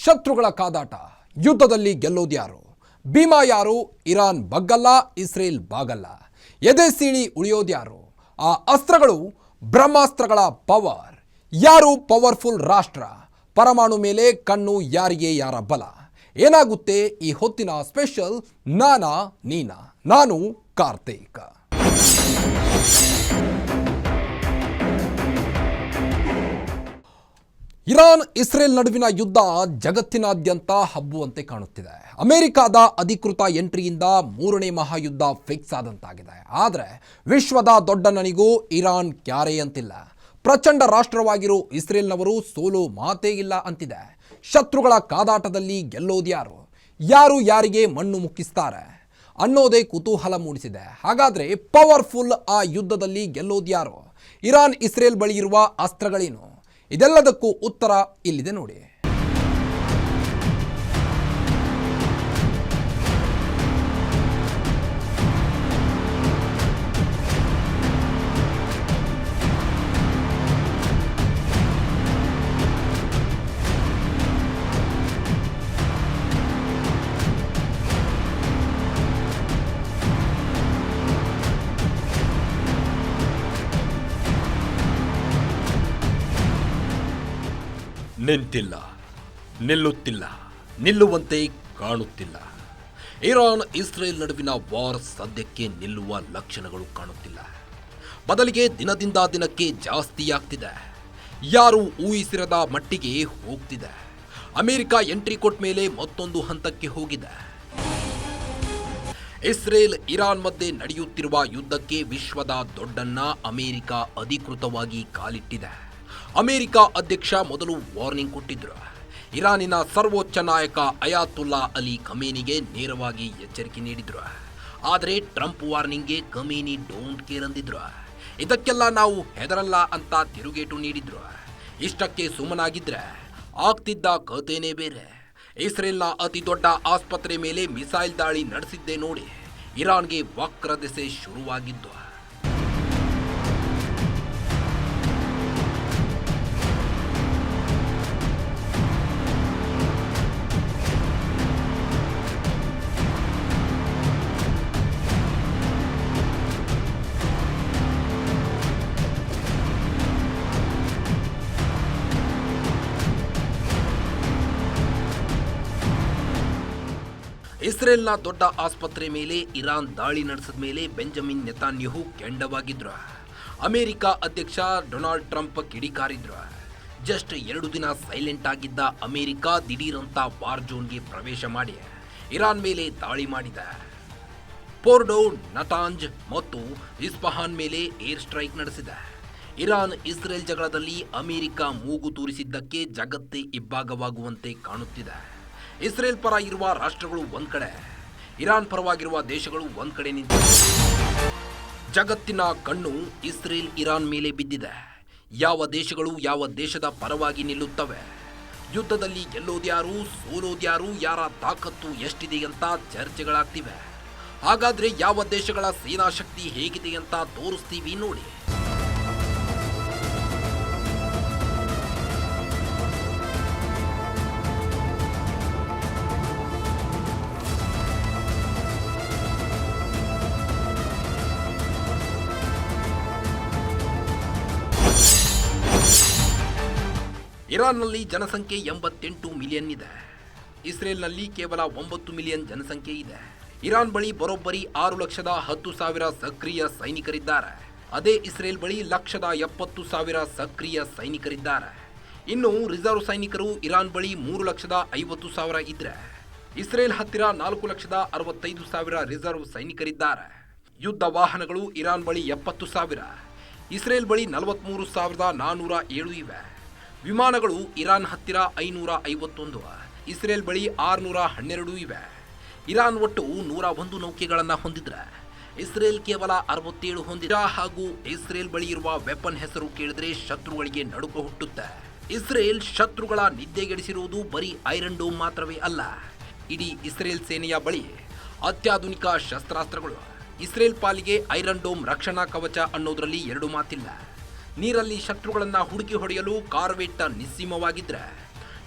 ಶತ್ರುಗಳ ಕಾದಾಟ, ಯುದ್ಧದಲ್ಲಿ ಗೆಲ್ಲೋದ್ಯಾರು? ಭೀಮಾ ಯಾರು? ಇರಾನ್ ಬಗ್ಗಲ್ಲ, ಇಸ್ರೇಲ್ ಬಾಗಲ್ಲ. ಎದೆ ಸೀಳಿ ಉಳಿಯೋದ್ಯಾರು? ಆ ಅಸ್ತ್ರಗಳು ಬ್ರಹ್ಮಾಸ್ತ್ರಗಳ ಪವರ್. ಯಾರು ಪವರ್ಫುಲ್ ರಾಷ್ಟ್ರ? ಪರಮಾಣು ಮೇಲೆ ಕಣ್ಣು ಯಾರಿಗೆ ಯಾರ ಬಲ? ಏನಾಗುತ್ತೆ ಈ ಹೊತ್ತಿನ ಸ್ಪೆಷಲ್ ನಾನಾ ನೀನಾ. ನಾನು ಕಾರ್ತಿಕ್. ಇರಾನ್ ಇಸ್ರೇಲ್ ನಡುವಿನ ಯುದ್ಧ ಜಗತ್ತಿನಾದ್ಯಂತ ಹಬ್ಬುವಂತೆ ಕಾಣುತ್ತಿದೆ. ಅಮೆರಿಕದ ಅಧಿಕೃತ ಎಂಟ್ರಿಯಿಂದ ಮೂರನೇ ಮಹಾಯುದ್ಧ ಫಿಕ್ಸ್ ಆದಂತಾಗಿದೆ. ಆದರೆ ವಿಶ್ವದ ದೊಡ್ಡ ನನಿಗೂ ಇರಾನ್ ಕ್ಯಾರೆ ಅಂತಿಲ್ಲ. ಪ್ರಚಂಡ ರಾಷ್ಟ್ರವಾಗಿರೋ ಇಸ್ರೇಲ್ನವರು ಸೋಲೋ ಮಾತೇ ಇಲ್ಲ ಅಂತಿದೆ. ಶತ್ರುಗಳ ಕಾದಾಟದಲ್ಲಿ ಗೆಲ್ಲೋದ್ಯಾರು? ಯಾರು ಯಾರಿಗೆ ಮಣ್ಣು ಮುಕ್ಕಿಸ್ತಾರೆ ಅನ್ನೋದೇ ಕುತೂಹಲ ಮೂಡಿಸಿದೆ. ಹಾಗಾದ್ರೆ ಪವರ್ಫುಲ್ ಆ ಯುದ್ಧದಲ್ಲಿ ಗೆಲ್ಲೋದ್ಯಾರು? ಇರಾನ್ ಇಸ್ರೇಲ್ ಬಳಿ ಇರುವ ಅಸ್ತ್ರಗಳೇನು? ಇದೆಲ್ಲದಕ್ಕೂ ಉತ್ತರ ಇಲ್ಲಿದೆ ನೋಡಿ. ನಿಂತಿಲ್ಲ, ನಿಲ್ಲುತ್ತಿಲ್ಲ, ನಿಲ್ಲುವಂತೆ ಕಾಣುತ್ತಿಲ್ಲ. ಇರಾನ್ ಇಸ್ರೇಲ್ ನಡುವಿನ ವಾರ್ ಸದ್ಯಕ್ಕೆ ನಿಲ್ಲುವ ಲಕ್ಷಣಗಳು ಕಾಣುತ್ತಿಲ್ಲ. ಬದಲಿಗೆ ದಿನದಿಂದ ದಿನಕ್ಕೆ ಜಾಸ್ತಿಯಾಗ್ತಿದೆ. ಯಾರು ಊಹಿಸಿರದ ಮಟ್ಟಿಗೆ ಹೋಗ್ತಿದೆ. ಅಮೆರಿಕ ಎಂಟ್ರಿ ಕೊಟ್ಟ ಮೇಲೆ ಮತ್ತೊಂದು ಹಂತಕ್ಕೆ ಹೋಗಿದೆ. ಇಸ್ರೇಲ್ ಇರಾನ್ ಮಧ್ಯೆ ನಡೆಯುತ್ತಿರುವ ಯುದ್ಧಕ್ಕೆ ವಿಶ್ವದ ದೊಡ್ಡಣ್ಣ ಅಮೆರಿಕ ಅಧಿಕೃತವಾಗಿ ಕಾಲಿಟ್ಟಿದೆ. ಅಮೆರಿಕ ಅಧ್ಯಕ್ಷ ಮೊದಲು ವಾರ್ನಿಂಗ್ ಕೊಟ್ಟಿದ್ರು. ಇರಾನಿನ ಸರ್ವೋಚ್ಚ ನಾಯಕ ಅಯಾತುಲ್ಲಾ ಅಲಿ ಖಮೇನಿಗೆ ನೇರವಾಗಿ ಎಚ್ಚರಿಕೆ ನೀಡಿದ್ರು. ಆದರೆ ಟ್ರಂಪ್ ವಾರ್ನಿಂಗ್ಗೆ ಖಮೇನಿ ಡೋಂಟ್ ಕೇರ್ ಅಂದಿದ್ರು. ಇದಕ್ಕೆಲ್ಲ ನಾವು ಹೆದರಲ್ಲ ಅಂತ ತಿರುಗೇಟು ನೀಡಿದ್ರು. ಇಷ್ಟಕ್ಕೆ ಸುಮ್ಮನಾಗಿದ್ರೆ ಆಗ್ತಿದ್ದ ಕಥೆನೇ ಬೇರೆ. ಇಸ್ರೇಲ್ನ ಅತಿ ದೊಡ್ಡ ಆಸ್ಪತ್ರೆ ಮೇಲೆ ಮಿಸೈಲ್ ದಾಳಿ ನಡೆಸಿದ್ದೇ ನೋಡಿ ಇರಾನ್ಗೆ ವಕ್ರ ದೆಸೆ ಶುರುವಾಗಿದ್ದು. ಇಸ್ರೇಲ್ನ ದೊಡ್ಡ ಆಸ್ಪತ್ರೆ ಮೇಲೆ ಇರಾನ್ ದಾಳಿ ನಡೆಸಿದ ಮೇಲೆ ಬೆಂಜಮಿನ್ ನೆತಾನ್ಯಹು ಕೆಂಡವಾಗಿದ್ರು. ಅಮೆರಿಕ ಅಧ್ಯಕ್ಷ ಡೊನಾಲ್ಡ್ ಟ್ರಂಪ್ ಕಿಡಿಕಾರಿದ್ರು. ಜಸ್ಟ್ 2 ದಿನ ಸೈಲೆಂಟ್ ಆಗಿದ್ದ ಅಮೆರಿಕ ದಿಢೀರಂತ ವಾರ್ ಝೋನ್ಗೆ ಪ್ರವೇಶ ಮಾಡಿ ಇರಾನ್ ಮೇಲೆ ದಾಳಿ ಮಾಡಿದೆ. ಫೋರ್ಡೋ, ನತಾಂಜ್ ಮತ್ತು ಇಸ್ಫಹಾನ್ ಮೇಲೆ ಏರ್ ಸ್ಟ್ರೈಕ್ ನಡೆಸಿದೆ. ಇರಾನ್ ಇಸ್ರೇಲ್ ಜಗಳದಲ್ಲಿ ಅಮೆರಿಕ ಮೂಗು ತೂರಿಸಿದ್ದಕ್ಕೆ ಜಗತ್ತೇ ಇಬ್ಬಾಗವಾಗುವಂತೆ ಕಾಣುತ್ತಿದೆ. ಇಸ್ರೇಲ್ ಪರ ಇರುವ ರಾಷ್ಟ್ರಗಳು ಒಂದ್ ಕಡೆ, ಇರಾನ್ ಪರವಾಗಿರುವ ದೇಶಗಳು ಒಂದ್ ಕಡೆ ನಿಂತಿವೆ. ಜಗತ್ತಿನ ಕಣ್ಣು ಇಸ್ರೇಲ್ ಇರಾನ್ ಮೇಲೆ ಬಿದ್ದಿದೆ. ಯಾವ ದೇಶಗಳು ಯಾವ ದೇಶದ ಪರವಾಗಿ ನಿಲ್ಲುತ್ತವೆ? ಯುದ್ಧದಲ್ಲಿ ಗೆಲ್ಲೋದ್ಯಾರು, ಸೋಲೋದ್ಯಾರು, ಯಾರ ತಾಕತ್ತು ಎಷ್ಟಿದೆ ಅಂತ ಚರ್ಚೆಗಳಾಗ್ತಿವೆ. ಹಾಗಾದ್ರೆ ಯಾವ ದೇಶಗಳ ಸೇನಾ ಶಕ್ತಿ ಹೇಗಿದೆ ಅಂತ ತೋರಿಸ್ತೀವಿ ನೋಡಿ. ಇರಾನ್ನಲ್ಲಿ ಜನಸಂಖ್ಯೆ 88 ಮಿಲಿಯನ್ ಇದೆ. ಇಸ್ರೇಲ್ನಲ್ಲಿ ಕೇವಲ 9 ಮಿಲಿಯನ್ ಜನಸಂಖ್ಯೆ ಇದೆ. ಇರಾನ್ ಬಳಿ ಬರೋಬ್ಬರಿ 6,10,000 ಸಕ್ರಿಯ ಸೈನಿಕರಿದ್ದಾರೆ. ಅದೇ ಇಸ್ರೇಲ್ ಬಳಿ 1,70,000 ಸಕ್ರಿಯ ಸೈನಿಕರಿದ್ದಾರೆ. ಇನ್ನು ರಿಸರ್ವ್ ಸೈನಿಕರು ಇರಾನ್ ಬಳಿ 3,50,000 ಇದ್ರೆ ಇಸ್ರೇಲ್ ಹತ್ತಿರ 4,65,000 ರಿಸರ್ವ್ ಸೈನಿಕರಿದ್ದಾರೆ. ಯುದ್ಧ ವಾಹನಗಳು ಇರಾನ್ ಬಳಿ 70,000, ಇಸ್ರೇಲ್ ಬಳಿ 43,407 ಇವೆ. ವಿಮಾನಗಳು ಇರಾನ್ ಹತ್ತಿರ 551, ಇಸ್ರೇಲ್ ಬಳಿ 612 ಇವೆ. ಇರಾನ್ ಒಟ್ಟು 101 ನೌಕೆಗಳನ್ನು ಹೊಂದಿದ್ರೆ ಇಸ್ರೇಲ್ ಕೇವಲ 67 ಹೊಂದಿದೆ. ಹಾಗೂ ಇಸ್ರೇಲ್ ಬಳಿ ಇರುವ ವೆಪನ್ ಹೆಸರು ಕೇಳಿದ್ರೆ ಶತ್ರುಗಳಿಗೆ ನಡುಕ ಹುಟ್ಟುತ್ತೆ. ಇಸ್ರೇಲ್ ಶತ್ರುಗಳ ನಿದ್ದೆಗೆಡಿಸಿರುವುದು ಬರೀ ಐರನ್ ಡೋಮ್ ಮಾತ್ರವೇ ಅಲ್ಲ, ಇಡೀ ಇಸ್ರೇಲ್ ಸೇನೆಯ ಬಳಿ ಅತ್ಯಾಧುನಿಕ ಶಸ್ತ್ರಾಸ್ತ್ರಗಳು. ಇಸ್ರೇಲ್ ಪಾಲಿಗೆ ಐರನ್ ಡೋಮ್ ರಕ್ಷಣಾ ಕವಚ ಅನ್ನೋದರಲ್ಲಿ ಎರಡು ಮಾತಿಲ್ಲ. ನೀರಲ್ಲಿ ಶತ್ರುಗಳನ್ನು ಹುಡುಕಿ ಹೊಡೆಯಲು ಕಾರ್ವೆಟ್ ನಿಸ್ಸೀಮವಾಗಿದ್ರೆ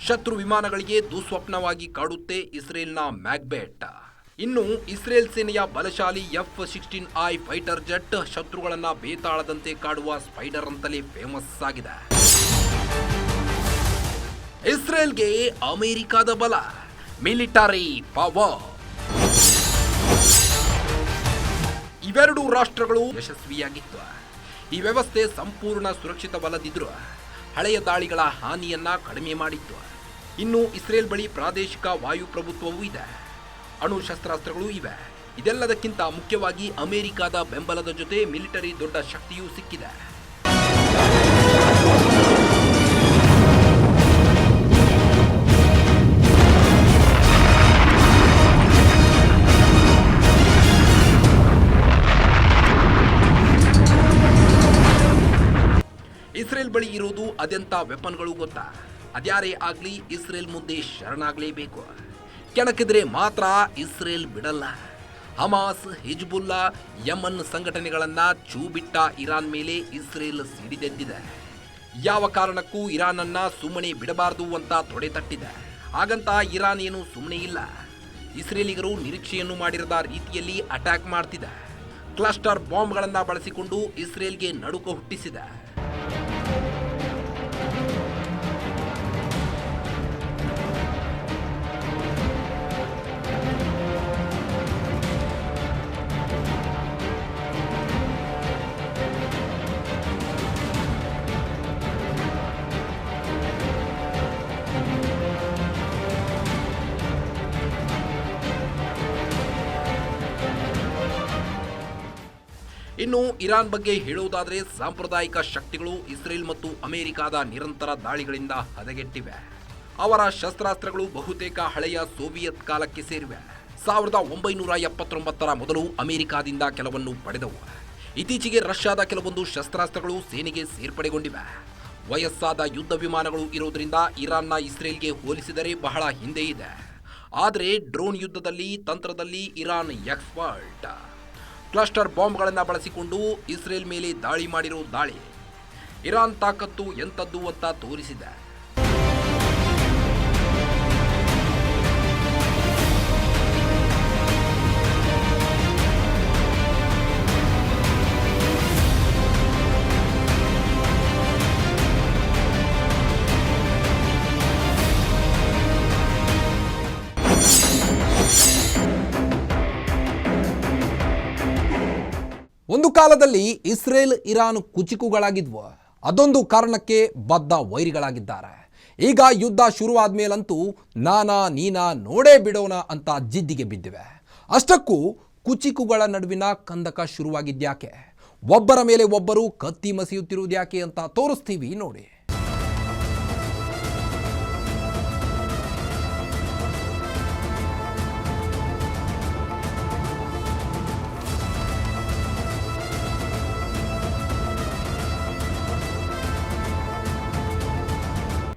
ಶತ್ರು ವಿಮಾನಗಳಿಗೆ ದುಸ್ವಪ್ನವಾಗಿ ಕಾಡುತ್ತೆ ಇಸ್ರೇಲ್ನ ಮ್ಯಾಗ್ಬೆಟ್. ಇನ್ನು ಇಸ್ರೇಲ್ ಸೇನೆಯ ಬಲಶಾಲಿ F-16I ಫೈಟರ್ ಜೆಟ್ ಶತ್ರುಗಳನ್ನ ಬೇತಾಳದಂತೆ ಕಾಡುವ ಸ್ಪೈಡರ್ ಅಂತಲೇ ಫೇಮಸ್ ಆಗಿದೆ. ಇಸ್ರೇಲ್ಗೆ ಅಮೆರಿಕದ ಬಲ, ಮಿಲಿಟರಿ ಪವರ್. ಇವೆರಡೂ ರಾಷ್ಟ್ರಗಳು ಯಶಸ್ವಿಯಾಗಿತ್ತು. ಈ ವ್ಯವಸ್ಥೆ ಸಂಪೂರ್ಣ ಸುರಕ್ಷಿತವಲ್ಲದಿದ್ರೂ ಹಳೆಯ ದಾಳಿಗಳ ಹಾನಿಯನ್ನ ಕಡಿಮೆ ಮಾಡಿತ್ತು. ಇನ್ನು ಇಸ್ರೇಲ್ ಬಳಿ ಪ್ರಾದೇಶಿಕ ವಾಯು ಪ್ರಭುತ್ವವೂ ಇದೆ, ಅಣು ಶಸ್ತ್ರಾಸ್ತ್ರಗಳು ಇವೆ. ಇದೆಲ್ಲದಕ್ಕಿಂತ ಮುಖ್ಯವಾಗಿ ಅಮೆರಿಕದ ಬೆಂಬಲದ ಜೊತೆ ಮಿಲಿಟರಿ ದೊಡ್ಡ ಶಕ್ತಿಯೂ ಸಿಕ್ಕಿದೆ. ಇಸ್ರೇಲ್ ಬಳಿ ಇರೋದು ಅದೆಂಥ ವೆಪನ್ಗಳು ಗೊತ್ತಾ? ಅದ್ಯಾರೇ ಆಗ್ಲಿ ಇಸ್ರೇಲ್ ಮುಂದೆ ಶರಣಾಗಲೇಬೇಕು. ಕೆಣಕಿದ್ರೆ ಮಾತ್ರ ಇಸ್ರೇಲ್ ಬಿಡಲ್ಲ. ಹಮಾಸ್, ಹಿಜ್ಬುಲ್ಲಾ, ಯಮನ್ ಸಂಘಟನೆಗಳನ್ನ ಚೂಬಿಟ್ಟ ಇರಾನ್ ಮೇಲೆ ಇಸ್ರೇಲ್ ಸಿಡಿದೆದ್ದಿದೆ. ಯಾವ ಕಾರಣಕ್ಕೂ ಇರಾನನ್ನ ಸುಮ್ಮನೆ ಬಿಡಬಾರದು ಅಂತ ತೊಡೆ ತಟ್ಟಿದೆ. ಹಾಗಂತ ಇರಾನ್ ಏನು ಸುಮ್ಮನೆ ಇಲ್ಲ. ಇಸ್ರೇಲಿಗರು ನಿರೀಕ್ಷೆಯನ್ನು ಮಾಡಿರದ ರೀತಿಯಲ್ಲಿ ಅಟ್ಯಾಕ್ ಮಾಡ್ತಿದೆ. ಕ್ಲಸ್ಟರ್ ಬಾಂಬ್ಗಳನ್ನ ಬಳಸಿಕೊಂಡು ಇಸ್ರೇಲ್ಗೆ ನಡುಕ ಹುಟ್ಟಿಸಿದೆ. ಇನ್ನು ಇರಾನ್ ಬಗ್ಗೆ ಹೇಳುವುದಾದರೆ, ಸಾಂಪ್ರದಾಯಿಕ ಶಕ್ತಿಗಳು ಇಸ್ರೇಲ್ ಮತ್ತು ಅಮೆರಿಕದ ನಿರಂತರ ದಾಳಿಗಳಿಂದ ಹದಗೆಟ್ಟಿವೆ. ಅವರ ಶಸ್ತ್ರಾಸ್ತ್ರಗಳು ಬಹುತೇಕ ಹಳೆಯ ಸೋವಿಯತ್ ಕಾಲಕ್ಕೆ ಸೇರಿವೆ. 1979ರ ಮೊದಲು ಅಮೆರಿಕದಿಂದ ಕೆಲವನ್ನು ಪಡೆದವು. ಇತ್ತೀಚೆಗೆ ರಷ್ಯಾದ ಕೆಲವೊಂದು ಶಸ್ತ್ರಾಸ್ತ್ರಗಳು ಸೇನೆಗೆ ಸೇರ್ಪಡೆಗೊಂಡಿವೆ. ವಯಸ್ಸಾದ ಯುದ್ಧ ವಿಮಾನಗಳು ಇರೋದ್ರಿಂದ ಇರಾನ್ನ ಇಸ್ರೇಲ್ಗೆ ಹೋಲಿಸಿದರೆ ಬಹಳ ಹಿಂದೆ ಇದೆ. ಆದರೆ ಡ್ರೋನ್ ಯುದ್ಧದಲ್ಲಿ, ತಂತ್ರದಲ್ಲಿ ಇರಾನ್ ಎಕ್ಸ್ಪರ್ಟ್. ಕ್ಲಸ್ಟರ್ ಬಾಂಬ್ಗಳನ್ನು ಬಳಸಿಕೊಂಡು ಇಸ್ರೇಲ್ ಮೇಲೆ ದಾಳಿ ಮಾಡಿರೋ ದಾಳಿ ಇರಾನ್ ತಾಕತ್ತು ಎಂಥದ್ದು ಅಂತ ತೋರಿಸಿದೆ. ಒಂದು ಕಾಲದಲ್ಲಿ ಇಸ್ರೇಲ್ ಇರಾನ್ ಕುಚಿಕುಗಳಾಗಿದ್ವು. ಅದೊಂದು ಕಾರಣಕ್ಕೆ ಬದ್ಧ ವೈರಿಗಳಾಗಿದ್ದಾರೆ. ಈಗ ಯುದ್ಧ ಶುರುವಾದ್ಮೇಲಂತೂ ನಾನಾ ನೀನಾ ನೋಡೇ ಬಿಡೋಣ ಅಂತ ಜಿದ್ದಿಗೆ ಬಿದ್ದಿವೆ. ಅಷ್ಟಕ್ಕೂ ಕುಚಿಕುಗಳ ನಡುವಿನ ಕಂದಕ ಶುರುವಾಗಿದ್ಯಾಕೆ, ಒಬ್ಬರ ಮೇಲೆ ಒಬ್ಬರು ಕತ್ತಿ ಮಸೆಯುತ್ತಿರುವುದ್ಯಾಕೆ ಅಂತ ತೋರಿಸ್ತೀವಿ ನೋಡಿ.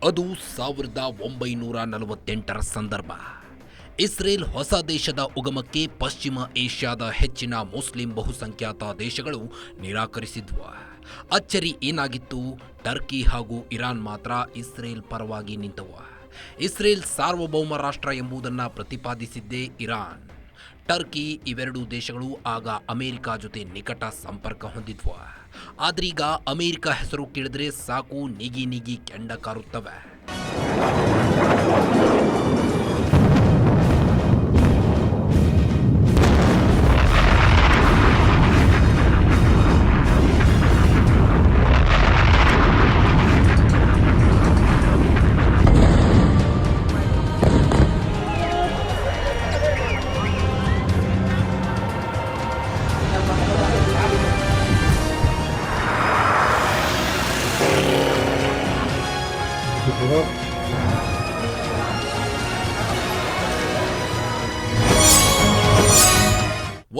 ಅದು 1948ರ ಸಂದರ್ಭ. ಇಸ್ರೇಲ್ ಹೊಸ ದೇಶದ ಉಗಮಕ್ಕೆ ಪಶ್ಚಿಮ ಏಷ್ಯಾದ ಹೆಚ್ಚಿನ ಮುಸ್ಲಿಂ ಬಹುಸಂಖ್ಯಾತ ದೇಶಗಳು ನಿರಾಕರಿಸಿದ್ವು. ಅಚ್ಚರಿ ಏನಾಗಿತ್ತು, ಟರ್ಕಿ ಹಾಗೂ ಇರಾನ್ ಮಾತ್ರ ಇಸ್ರೇಲ್ ಪರವಾಗಿ ನಿಂತವು. ಇಸ್ರೇಲ್ ಸಾರ್ವಭೌಮ ರಾಷ್ಟ್ರ ಎಂಬುದನ್ನು ಪ್ರತಿಪಾದಿಸಿದ್ದೇ ಇರಾನ್. ಟರ್ಕಿ ಇವೆರಡೂ ದೇಶಗಳು ಆಗ ಅಮೆರಿಕ ಜೊತೆ ನಿಕಟ ಸಂಪರ್ಕ ಹೊಂದಿದ್ವು. ಆದ್ರೀಗ ಅಮೆರಿಕ ಹೆಸರು ಕೇಳಿದ್ರೆ ಸಾಕು ನಿಗಿ ನಿಗಿ ಕೆಂಡ ಕಾರುತ್ತವೆ.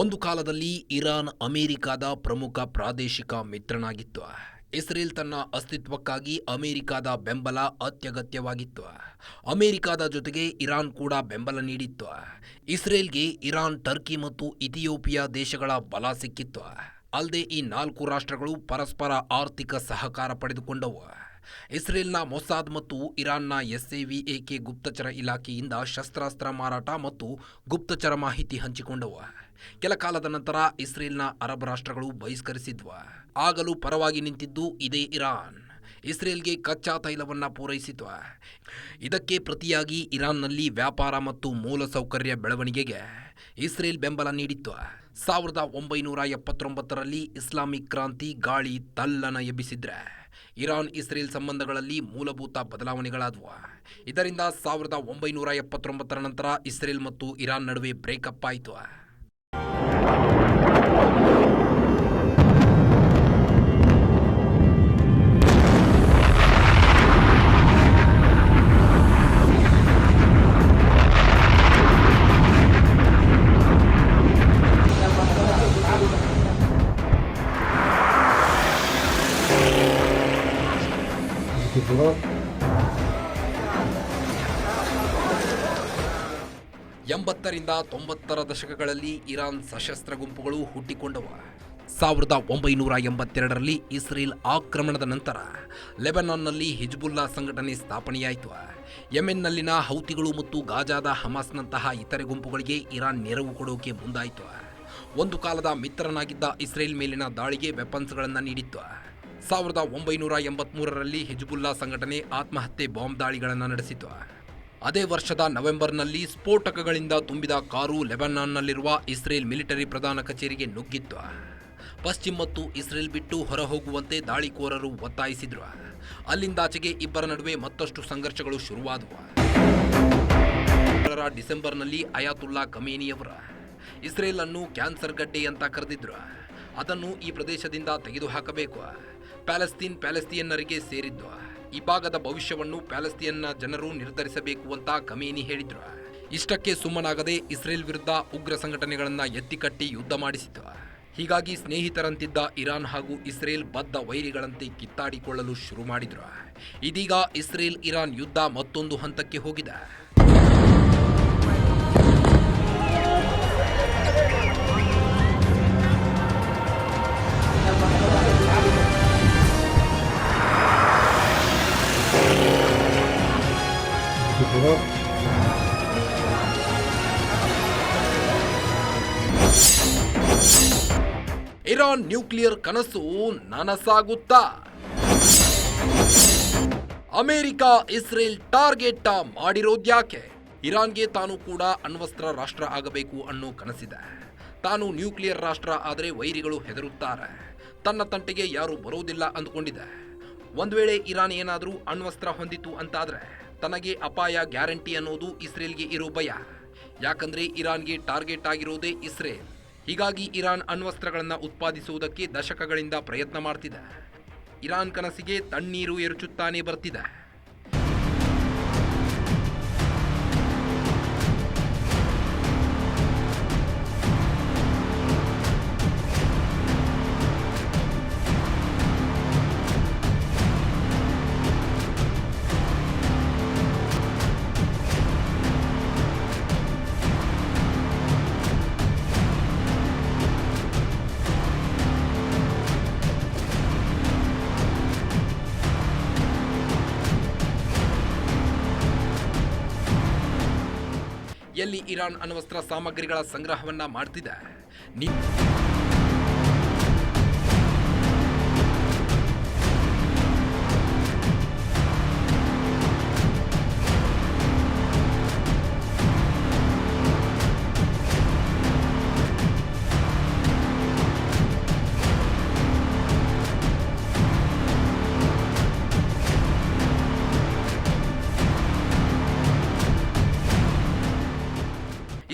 ಒಂದು ಕಾಲದಲ್ಲಿ ಇರಾನ್ ಅಮೆರಿಕದ ಪ್ರಮುಖ ಪ್ರಾದೇಶಿಕ ಮಿತ್ರನಾಗಿತ್ತು. ಇಸ್ರೇಲ್ ತನ್ನ ಅಸ್ತಿತ್ವಕ್ಕಾಗಿ ಅಮೆರಿಕದ ಬೆಂಬಲ ಅತ್ಯಗತ್ಯವಾಗಿತ್ತು. ಅಮೆರಿಕದ ಜೊತೆಗೆ ಇರಾನ್ ಕೂಡ ಬೆಂಬಲ ನೀಡಿತ್ತು. ಇಸ್ರೇಲ್ಗೆ ಇರಾನ್, ಟರ್ಕಿ ಮತ್ತು ಇಥಿಯೋಪಿಯಾ ದೇಶಗಳ ಬಲ ಸಿಕ್ಕಿತ್ತು. ಅಲ್ಲದೆ ಈ 4 ರಾಷ್ಟ್ರಗಳು ಪರಸ್ಪರ ಆರ್ಥಿಕ ಸಹಕಾರ ಪಡೆದುಕೊಂಡವು. ಇಸ್ರೇಲ್ನ ಮೊಸಾದ್ ಮತ್ತು ಇರಾನ್ನ SAVAK ಗುಪ್ತಚರ ಇಲಾಖೆಯಿಂದ ಶಸ್ತ್ರಾಸ್ತ್ರ ಮಾರಾಟ ಮತ್ತು ಗುಪ್ತಚರ ಮಾಹಿತಿ ಹಂಚಿಕೊಂಡವು. ಕೆಲ ಕಾಲದ ನಂತರ ಇಸ್ರೇಲ್ನ ಅರಬ್ ರಾಷ್ಟ್ರಗಳು ಬಹಿಷ್ಕರಿಸಿದ್ವು. ಆಗಲೂ ಪರವಾಗಿ ನಿಂತಿದ್ದು ಇದೇ ಇರಾನ್. ಇಸ್ರೇಲ್ಗೆ ಕಚ್ಚಾ ತೈಲವನ್ನು ಪೂರೈಸಿತು. ಇದಕ್ಕೆ ಪ್ರತಿಯಾಗಿ ಇರಾನ್ನಲ್ಲಿ ವ್ಯಾಪಾರ ಮತ್ತು ಮೂಲಸೌಕರ್ಯ ಬೆಳವಣಿಗೆಗೆ ಇಸ್ರೇಲ್ ಬೆಂಬಲ ನೀಡಿತ್ತು. 1979ರಲ್ಲಿ ಇಸ್ಲಾಮಿಕ್ ಕ್ರಾಂತಿ ಗಾಳಿ ತಲ್ಲನ ಎಬ್ಬಿಸಿದ್ರೆ ಇರಾನ್ ಇಸ್ರೇಲ್ ಸಂಬಂಧಗಳಲ್ಲಿ ಮೂಲಭೂತ ಬದಲಾವಣೆಗಳಾದವು. ಇದರಿಂದ 1979ರ ನಂತರ ಇಸ್ರೇಲ್ ಮತ್ತು ಇರಾನ್ ನಡುವೆ ಬ್ರೇಕಪ್ ಆಯಿತು. ಎಂಬತ್ತರಿಂದ 90ರ ದಶಕಗಳಲ್ಲಿ ಇರಾನ್ ಸಶಸ್ತ್ರ ಗುಂಪುಗಳು ಹುಟ್ಟಿಕೊಂಡವು. 1982ರಲ್ಲಿ ಇಸ್ರೇಲ್ ಆಕ್ರಮಣದ ನಂತರ ಲೆಬನಾನ್ನಲ್ಲಿ ಹಿಜ್ಬುಲ್ಲಾ ಸಂಘಟನೆ ಸ್ಥಾಪನೆಯಾಯಿತು. ಯೆಮೆನ್ನಲ್ಲಿನ ಹೌತಿಗಳು ಮತ್ತು ಗಾಜಾದ ಹಮಾಸ್ನಂತಹ ಇತರೆ ಗುಂಪುಗಳಿಗೆ ಇರಾನ್ ನೆರವು ಕೊಡೋಕೆ ಮುಂದಾಯಿತು. ಒಂದು ಕಾಲದ ಮಿತ್ರನಾಗಿದ್ದ ಇಸ್ರೇಲ್ ಮೇಲಿನ ದಾಳಿಗೆ ವೆಪನ್ಸ್ಗಳನ್ನು ನೀಡಿತ್ತು. 1983ರಲ್ಲಿ ಹಿಜ್ಬುಲ್ಲಾ ಸಂಘಟನೆ ಆತ್ಮಹತ್ಯೆ ಬಾಂಬ್ ದಾಳಿಗಳನ್ನು ನಡೆಸಿತು. ಅದೇ ವರ್ಷದ ನವೆಂಬರ್ನಲ್ಲಿ ಸ್ಫೋಟಕಗಳಿಂದ ತುಂಬಿದ ಕಾರು ಲೆಬನಾನ್ನಲ್ಲಿರುವ ಇಸ್ರೇಲ್ ಮಿಲಿಟರಿ ಪ್ರಧಾನ ಕಚೇರಿಗೆ ನುಗ್ಗಿತ್ತು. ಪಶ್ಚಿಮ ಮತ್ತು ಇಸ್ರೇಲ್ ಬಿಟ್ಟು ಹೊರಹೋಗುವಂತೆ ದಾಳಿಕೋರರು ಒತ್ತಾಯಿಸಿದ್ರು. ಅಲ್ಲಿಂದಾಚೆಗೆ ಇಬ್ಬರ ನಡುವೆ ಮತ್ತಷ್ಟು ಸಂಘರ್ಷಗಳು ಶುರುವಾದವು. ಡಿಸೆಂಬರ್ನಲ್ಲಿ ಅಯಾತುಲ್ಲಾ ಖಮೇನಿಯವರ ಇಸ್ರೇಲ್ ಅನ್ನು ಕ್ಯಾನ್ಸರ್ ಗಡ್ಡೆ ಅಂತ ಕರೆದಿದ್ರು. ಅದನ್ನು ಈ ಪ್ರದೇಶದಿಂದ ತೆಗೆದುಹಾಕಬೇಕು. ಪ್ಯಾಲೆಸ್ತೀನ್ನರಿಗೆ ಸೇರಿದ್ದು. ಈ ಭಾಗದ ಭವಿಷ್ಯವನ್ನು ಪ್ಯಾಲೆಸ್ತೀನ್ನ ಜನರು ನಿರ್ಧರಿಸಬೇಕು ಅಂತ ಖಮೇನಿ ಹೇಳಿದ್ರು. ಇಷ್ಟಕ್ಕೆ ಸುಮ್ಮನಾಗದೆ ಇಸ್ರೇಲ್ ವಿರುದ್ಧ ಉಗ್ರ ಸಂಘಟನೆಗಳನ್ನು ಎತ್ತಿಕಟ್ಟಿ ಯುದ್ಧ ಮಾಡಿಸಿತು. ಹೀಗಾಗಿ ಸ್ನೇಹಿತರಂತಿದ್ದ ಇರಾನ್ ಹಾಗೂ ಇಸ್ರೇಲ್ ಬದ್ಧ ವೈರಿಗಳಂತೆ ಕಿತ್ತಾಡಿಕೊಳ್ಳಲು ಶುರು ಮಾಡಿದ್ರು. ಇದೀಗ ಇಸ್ರೇಲ್ ಇರಾನ್ ಯುದ್ಧ ಮತ್ತೊಂದು ಹಂತಕ್ಕೆ ಹೋಗಿದೆ. ಇರಾನ್ ನ್ಯೂಕ್ಲಿಯರ್ ಕನಸು ನನಸಾಗುತ್ತಾ? ಅಮೆರಿಕ ಇಸ್ರೇಲ್ ಟಾರ್ಗೆಟ್ ಮಾಡಿರೋದ್ಯಾಕೆ? ಇರಾನ್ಗೆ ತಾನು ಕೂಡ ಅಣ್ವಸ್ತ್ರ ರಾಷ್ಟ್ರ ಆಗಬೇಕು ಅನ್ನೋ ಕನಸಿದೆ. ತಾನು ನ್ಯೂಕ್ಲಿಯರ್ ರಾಷ್ಟ್ರ ಆದರೆ ವೈರಿಗಳು ಹೆದರುತ್ತಾರೆ, ತನ್ನ ತಂಟೆಗೆ ಯಾರು ಬರೋದಿಲ್ಲ ಅಂದ್ಕೊಂಡಿದೆ. ಒಂದು ವೇಳೆ ಇರಾನ್ ಏನಾದರೂ ಅಣ್ವಸ್ತ್ರ ಹೊಂದಿತು ಅಂತಾದರೆ ತನಗೆ ಅಪಾಯ ಗ್ಯಾರಂಟಿ ಅನ್ನೋದು ಇಸ್ರೇಲ್ಗೆ ಇರೋ ಭಯ. ಯಾಕಂದ್ರೆ ಇರಾನ್ಗೆ ಟಾರ್ಗೆಟ್ ಆಗಿರೋದೇ ಇಸ್ರೇಲ್. ಹೀಗಾಗಿ ಇರಾನ್ ಅಣ್ವಸ್ತ್ರಗಳನ್ನು ಉತ್ಪಾದಿಸುವುದಕ್ಕೆ ದಶಕಗಳಿಂದ ಪ್ರಯತ್ನ ಮಾಡ್ತಿದೆ. ಇರಾನ್ ಕನಸಿಗೆ ತಣ್ಣೀರು ಎರಚುತ್ತಾನೆ ಬರ್ತಿದೆ. ಎಲ್ಲಿ ಇರಾನ್ ಅಣ್ವಸ್ತ್ರ ಸಾಮಗ್ರಿಗಳ ಸಂಗ್ರಹವನ್ನ ಮಾಡ್ತಿದೆ.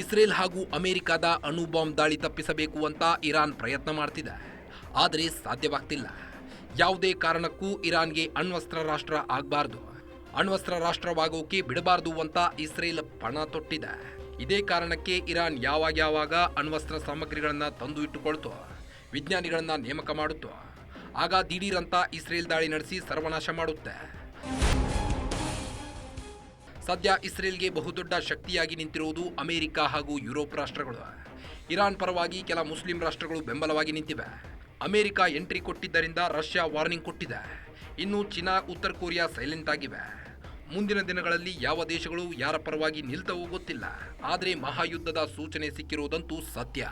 ಇಸ್ರೇಲ್ ಹಾಗೂ ಅಮೆರಿಕದ ಅಣು ಬಾಂಬ್ ದಾಳಿ ತಪ್ಪಿಸಬೇಕು ಅಂತ ಇರಾನ್ ಪ್ರಯತ್ನ ಮಾಡ್ತಿದೆ. ಆದರೆ ಸಾಧ್ಯವಾಗ್ತಿಲ್ಲ. ಯಾವುದೇ ಕಾರಣಕ್ಕೂ ಇರಾನ್ಗೆ ಅಣ್ವಸ್ತ್ರ ರಾಷ್ಟ್ರ ಆಗಬಾರ್ದು, ಅಣ್ವಸ್ತ್ರ ರಾಷ್ಟ್ರವಾಗೋಕೆ ಬಿಡಬಾರ್ದು ಅಂತ ಇಸ್ರೇಲ್ ಪಣ ತೊಟ್ಟಿದೆ. ಇದೇ ಕಾರಣಕ್ಕೆ ಇರಾನ್ ಯಾವಾಗ ಅಣ್ವಸ್ತ್ರ ಸಾಮಗ್ರಿಗಳನ್ನು ತಂದು ಇಟ್ಟುಕೊಳ್ತು, ವಿಜ್ಞಾನಿಗಳನ್ನು ನೇಮಕ ಮಾಡುತ್ತು. ಆಗ ದಿಢೀರಂತ ಇಸ್ರೇಲ್ ದಾಳಿ ನಡೆಸಿ ಸರ್ವನಾಶ ಮಾಡುತ್ತೆ. ಸದ್ಯ ಇಸ್ರೇಲ್ಗೆ ಬಹುದೊಡ್ಡ ಶಕ್ತಿಯಾಗಿ ನಿಂತಿರುವುದು ಅಮೆರಿಕ ಹಾಗೂ ಯುರೋಪ್ ರಾಷ್ಟ್ರಗಳು. ಇರಾನ್ ಪರವಾಗಿ ಕೆಲ ಮುಸ್ಲಿಂ ರಾಷ್ಟ್ರಗಳು ಬೆಂಬಲವಾಗಿ ನಿಂತಿವೆ. ಅಮೆರಿಕ ಎಂಟ್ರಿ ಕೊಟ್ಟಿದ್ದರಿಂದ ರಷ್ಯಾ ವಾರ್ನಿಂಗ್ ಕೊಟ್ಟಿದೆ. ಇನ್ನು ಚೀನಾ, ಉತ್ತರ ಕೊರಿಯಾ ಸೈಲೆಂಟ್ ಆಗಿವೆ. ಮುಂದಿನ ದಿನಗಳಲ್ಲಿ ಯಾವ ದೇಶಗಳು ಯಾರ ಪರವಾಗಿ ನಿಲ್ತವೋ ಗೊತ್ತಿಲ್ಲ. ಆದರೆ ಮಹಾಯುದ್ಧದ ಸೂಚನೆ ಸಿಕ್ಕಿರುವುದಂತೂ ಸತ್ಯ.